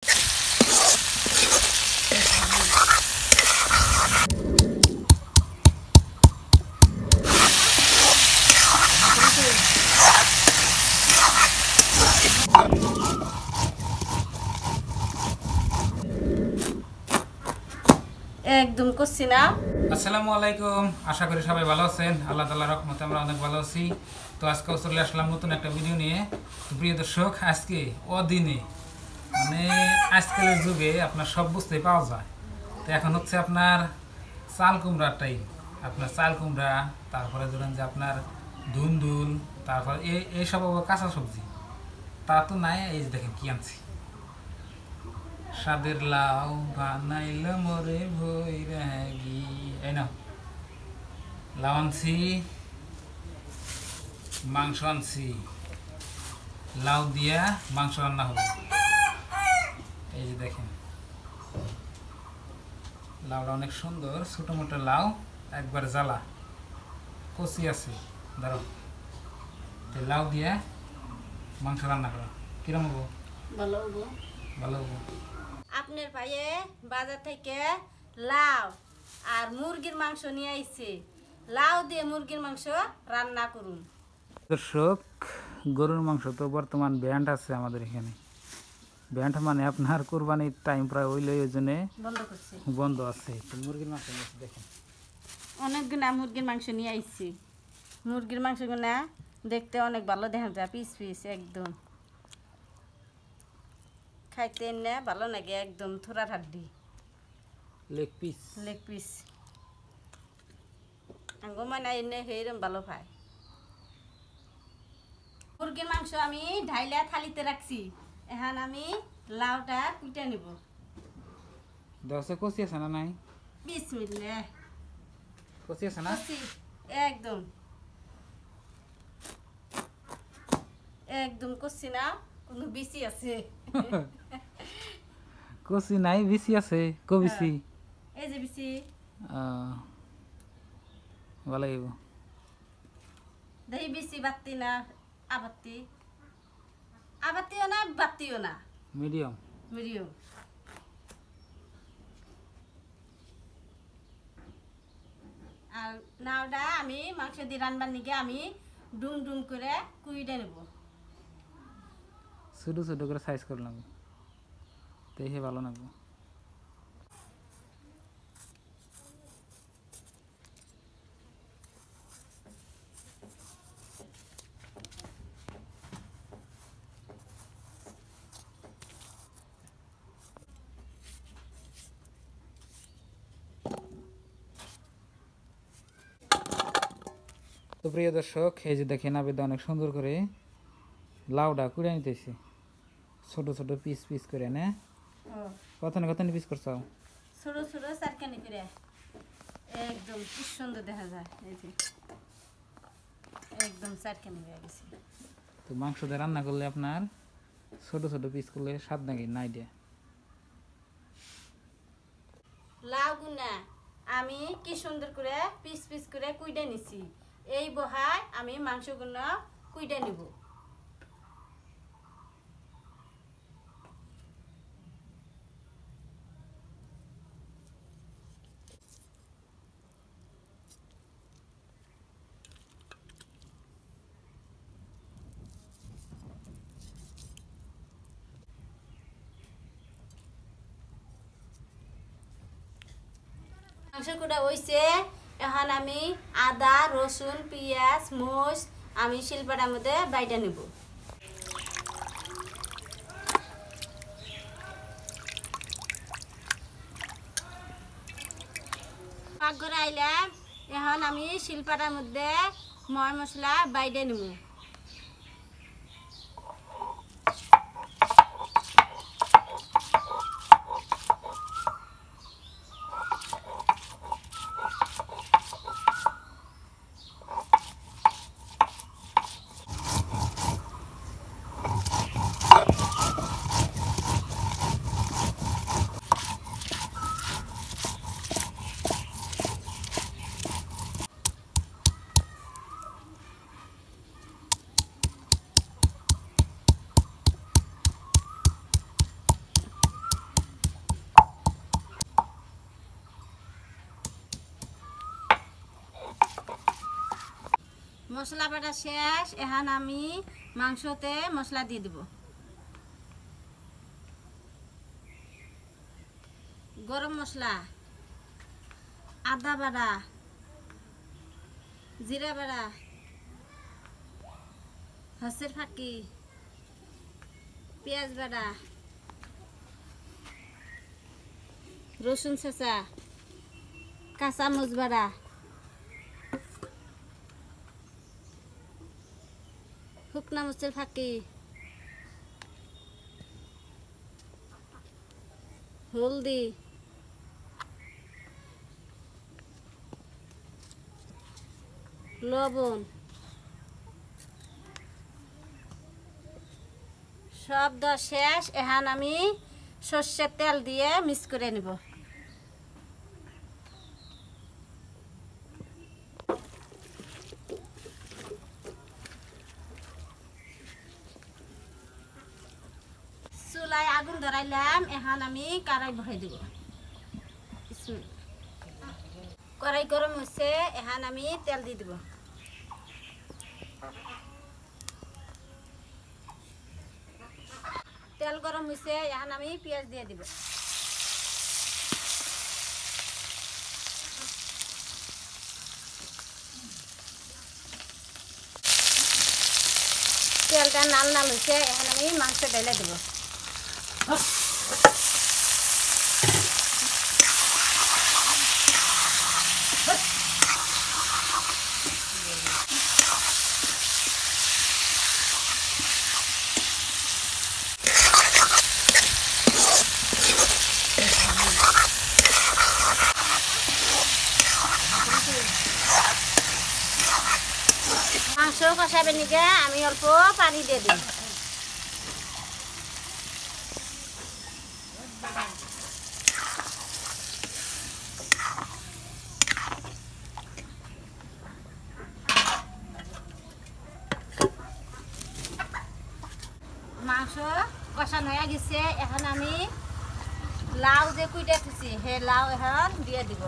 একদম করছি না। আসসালামু আলাইকুম, আশা করি সবাই ভালো আছেন। আল্লাহ তাআলার রহমতে আমরা অনেক ভালো আছি। তো আজকে চলে আসলাম নতুন একটা ভিডিও নিয়ে। তো প্রিয় দর্শক, আজকে অদিনে মানে আজকালের যুগে আপনার সব বুঝতেই পাওয়া যায়। তো এখন হচ্ছে আপনার চাল কুমড়ার টাইম। আপনার চাল কুমড়া, তারপরে ধরেন যে আপনার ধুন্দুল, তারপর এইসব কাঁচা সবজি তা তো নাই। এই যে দেখেন কি আনছি, সাদের লাউ বানাইল মোরে ভৈরাগী। এই না, লাউ আনছি, মাংস আনছি, লাউ দিয়া মাংস রান্না হবে। এই যে দেখেন লাউটা অনেক সুন্দর, ছোটো মোটো লাউ, একবার জ্বালা, কচি আছে। ধরো লাউ দিয়ে মাংস রান্না করা কিরম হবো? ভালো হবো, ভালো হবো। আপনার ভাইয়ে বাজার থেকে লাউ আর মুরগির মাংস নিয়ে আইছে। লাউ দিয়ে মুরগির মাংস রান্না করুন। দর্শক, গরুর মাংস তো বর্তমান ব্যান্ড আছে আমাদের এখানে। ব্যান্ড মানে আপনার কোরবানির টাইম প্রায় ওই জন্য বন্ধ আছে। তো মুরগির মাংস দেখেন অনেকগুলা মুরগির মাংস নিয়ে আইছি। মুরগির মাংসগুলা দেখতে অনেক ভালো দেখা যায়, পিস পিস একদম খাইতে না ভালো লাগে, একদম থোড়া হাড্ডি, লেগ পিস। লেগ পিস আঙ্গো মানে এনে সেইরকম ভালো পায়। মুরগির মাংস আমি ঢাইলা থালিতে রাখছি। এখন আমি লাউটা কুটে নিব। দশে কষি আছে না? নাই, বিসমিল্লাহ। কষি আছে না? একদম একদম কষি না, কোনো বিচি আছে? কষি নাই, বিচি আছে। কবিসি এই যে বিচি। ভালো লাগবে। দহি বিচি বাত্তি না আবাত্তি, আবাত্তিও না বাত্তিও না, মিডিয়াম মিডিয়াম। আর নাওটা আমি মাংস দিয়ে রান্নার নিকে আমি ডুম ডুম করে কুইডে নেব। ছোটো ছোটো করে সাইজ করলাম, দেখে ভালো লাগবে। তো প্রিয় দর্শক, এই যে দেখেন আবেদা অনেক সুন্দর করে লাউডা কুড়ে নিতেছি, ছোট ছোট পিস পিস করে। না কত পিস করছো? ছোট ছোট চারকানি করে একদম কি সুন্দর দেখা যায়। এই যে একদম চারকানি হয়ে গেছে। তো মাংস দিয়ে রান্না করলে আপনার ছোট ছোট পিস করলে স্বাদ নাকি নাই দিয়ে। লাউ গুনা আমি কি সুন্দর করে পিস পিস করে কুইডে নিছি। এই বহায় আমি মাংসগুলো কুইডে নিব। মাংস কুড়া হইছে। এখন আমি আদা, রসুন, পেঁয়াজ, মরিচ আমি শিলপাটার মধ্যে বাইটা নিব। পাকঘরে আইলাম, এখন আমি শিলপাটার মধ্যে ময় মশলা বাইটে নিব। মশলা বাটা শেষ, এখন আমি মাংসতে মশলা দিয়ে দেব। গরম মশলা, আদা বাটা, জিরা বাটা, হাঁসের ফাঁকি, পেঁয়াজ বাটা, রসুন ছেঁচা, কাঁচা মরিচ বাটা, শুকনা মরিচের ফাঁকি, হলদি, লবণ, সব দেওয়া শেষ। এখন আমি সর্ষের তেল দিয়ে মিক্স করে নিব। চুলায় আগুন ধরাইলাম, এখন আমি কড়াই বসাই দেব। কড়াই গরম হচ্ছে, এখন আমি তেল দিয়ে দেব। তেল গরম হয়েছে, এখন আমি পেঁয়াজ দিয়ে দিব। তেলটা নাল নাল হয়েছে, এখন আমি মাংস ঢেলে দেব। মাংস কষাবে নিকে আমি অল্প পানি দিয়ে দিই। মাংস কষানো হয়ে গেছে, এখন আমি লাউ যে কুইটা খুঁজি সেই লাউ এখন দিয়ে দিব।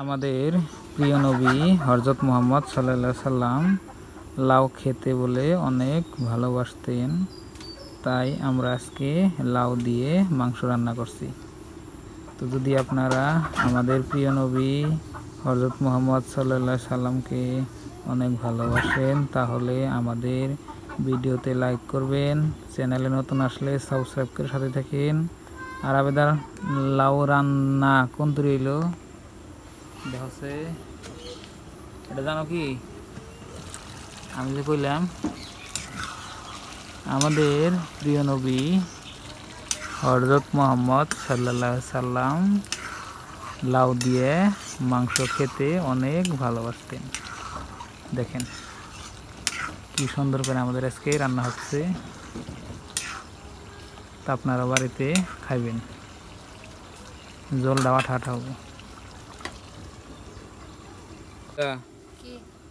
আমাদের প্রিয় নবী হযরত মুহাম্মদ সাল্লাল্লাহু আলাইহি সাল্লাম লাউ খেতে বলে অনেক ভালোবাসতেন, তাই আমরা আজকে লাউ দিয়ে মাংস রান্না করছি। তো যদি আপনারা আমাদের প্রিয় নবী হযরত মুহাম্মদ সাল্লাল্লাহু আলাইহি সাল্লামকে অনেক ভালোবাসেন, তাহলে আমাদের ভিডিওতে লাইক করবেন, চ্যানেলে নতুন আসলে সাবস্ক্রাইব করে সাথে থাকেন। আর আবেদন লাউ রান্না কোন তৈরি হইলো দেখছে এটা জানো কি? আমি যে কইলাম আমাদের প্রিয় নবী হযরত মুহাম্মদ সাল্লাল্লাহু আলাইহি সাল্লাম লাউ দিয়ে মাংস খেতে অনেক ভালোবাসতেন। দেখেন কি সুন্দর করে আমাদের আজকে রান্না হচ্ছে, তা আপনারা বাড়িতে খাইবেন, জল ডাওয়া ঠাটা হবে।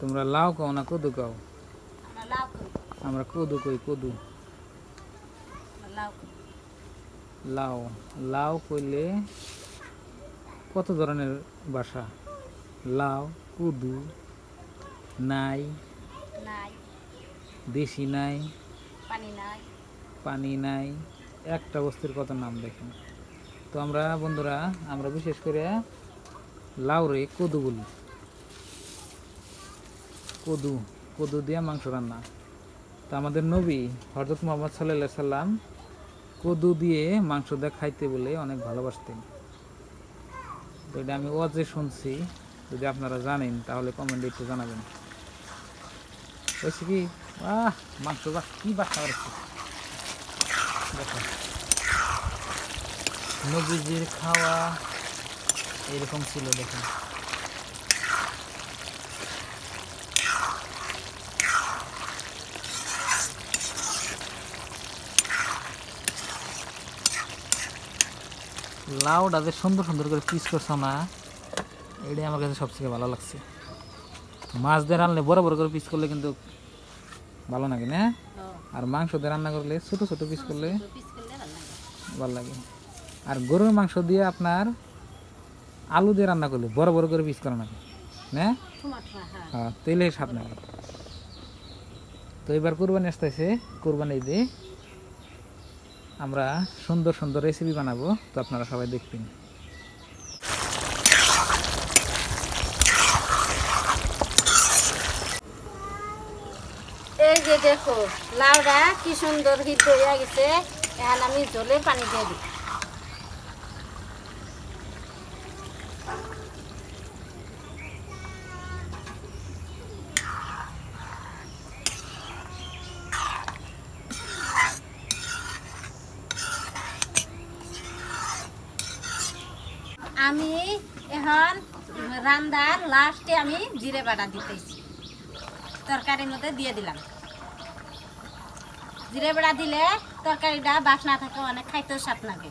তোমরা লাউ খাও না কদু খাও? আমরা কদু কই, কদু। লাউ লাউ কইলে কত ধরনের ভাষা, লাউ, কদু, নাই, দেশি নাই, পানি নাই, একটা বস্তুর কত নাম দেখেন। তো আমরা বন্ধুরা আমরা বিশেষ করে লাউ রে কদু বলি। কদু কদু দিয়ে মাংস রান্না। তো আমাদের নবী হযরত মুহাম্মদ সাল্লাল্লাহু আলাইহি সাল্লাম কদু দিয়ে মাংস দিয়ে খাইতে বলে অনেক ভালোবাসতেন। তো এটা আমি ওয়াজে শুনছি, যদি আপনারা জানেন তাহলে কমেন্টে একটু জানাবেন। বলছি কি মাংস বা কি বাসা করছে দেখো, নবীজির খাওয়া এরকম ছিল। দেখেন লাউটা যে সুন্দর সুন্দর করে পিস করছো না, এটাই আমার কাছে সবথেকে ভালো লাগছে। মাছ দিয়ে রান্নলে বড় বড় করে পিস করলে কিন্তু ভালো লাগে না, আর মাংস দিয়ে রান্না করলে ছোট ছোট পিস করলে ভালো লাগে। আর গরুর মাংস দিয়ে আপনার আলু দিয়ে রান্না করলে বড় বড় করে পিস করা লাগে না, হ্যাঁ তেলে স্বাদ লাগে। তো এবার কুরবানি আসতেছে, কুরবানি ঈদে আমরা সুন্দর সুন্দর রেসিপি বানাবো, তো আপনারা সবাই দেখবেন। এই যে দেখো লাউটা কি সুন্দর হিট হয়ে গেছে, এখন আমি জলের পানি দিয়ে দিই। আমি এখন রান্নার লাস্টে আমি জিরে বাটা দিতেছি, তরকারির মধ্যে দিয়ে দিলাম। জিরে বাটা দিলে তরকারিটা বাসনা থাকে, অনেক খাইতেও স্বাদ লাগে।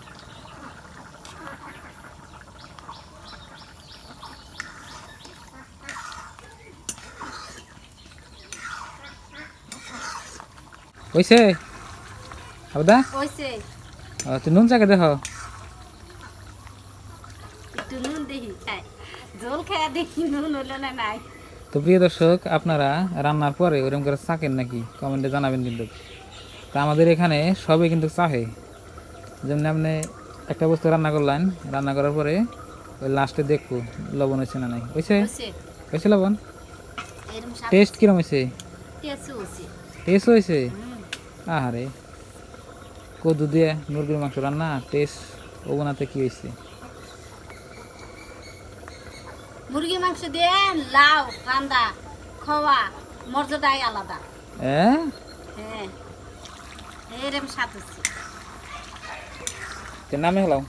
হইছে আবদা, হইছে। তুই নুন চাকে দেখো, একটু নুন দেখি, খাই ঝোল খাই দেখি নুন হলো না নাই। তো প্রিয় দর্শক, আপনারা রান্নার পরে ওরকম করে চাকেন নাকি কমেন্টে জানাবেন কিন্তু। তা আমাদের এখানে সবাই কিন্তু চাহে, যেমন আপনি একটা বস্তু রান্না করলেন, রান্না করার পরে ওই লাস্টে দেখবো লবণ হয়েছে না নাই। হয়েছে হয়েছে লবণ, টেস্ট কিরম হয়েছে, টেস্ট হয়েছে। আহারে কদু দিয়ে মুরগির মাংস রান্না, টেস্ট ওগুনাতে কি হয়েছে? মুরগির মাংস দিয়ে লাউ রান্দা খাওয়া মর্যাদাই আলাদা। হ্যাঁ এরকম স্বাদ হচ্ছে। নামে হলাম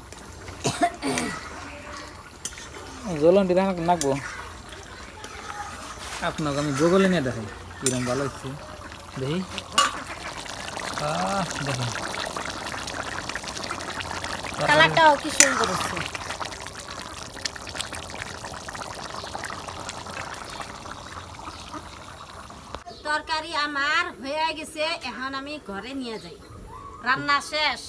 জলন্ডি নাকবো, আপনাকে আমি বগলে নিয়ে দেখাই কিরম ভালো হচ্ছে। দেখি দেখুন কালারটাও কি সুন্দর হচ্ছে। তরকারি আমার হয়ে গেছে, এখন আমি ঘরে নিয়ে যাই। রান্না শেষ।